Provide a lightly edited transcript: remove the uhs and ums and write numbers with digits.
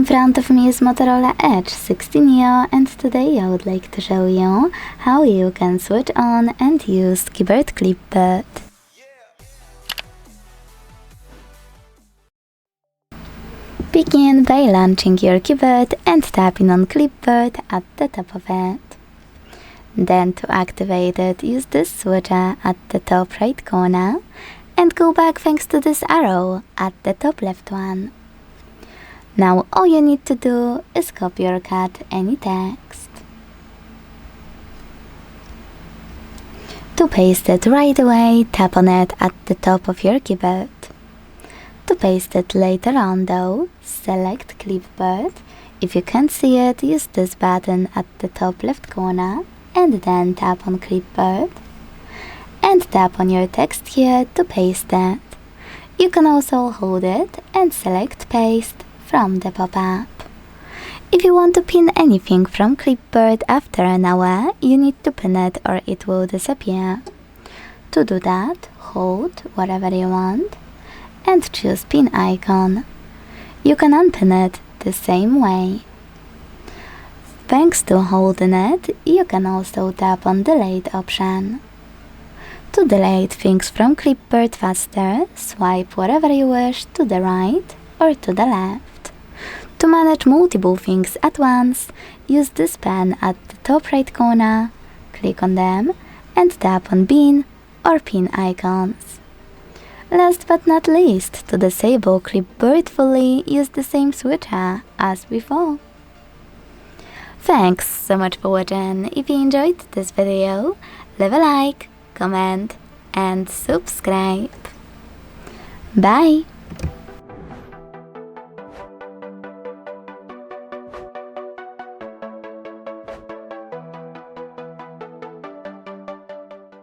front of me is Motorola Edge 60 Neo, and today I would like to show you how you can switch on and use Keyboard Clipboard. Begin by launching your keyboard and tapping on Clipboard at the top of it. Then to activate it, use this switcher at the top right corner and go back thanks to this arrow at the top left one. Now all you need to do is copy or cut any text. To paste it right away, tap on it at the top of your keyboard. To paste it later on though, select Clipboard. If you can't see it, use this button at the top left corner and then tap on Clipboard. And tap on your text here to paste it. You can also hold it and select Paste from the pop-up. If you want to pin anything from Clipboard after an hour, you need to pin it or it will disappear. To do that, hold whatever you want and choose pin icon. You can unpin it the same way. Thanks to holding it, you can also tap on delete option. To delete things from Clipboard faster, swipe wherever you wish to the right or to the left. To manage multiple things at once, use this pen at the top right corner, click on them and tap on bin or pin icons. Last but not least, to disable Clipboard fully, use the same switcher as before. Thanks so much for watching. If you enjoyed this video, leave a like, comment and subscribe. Bye!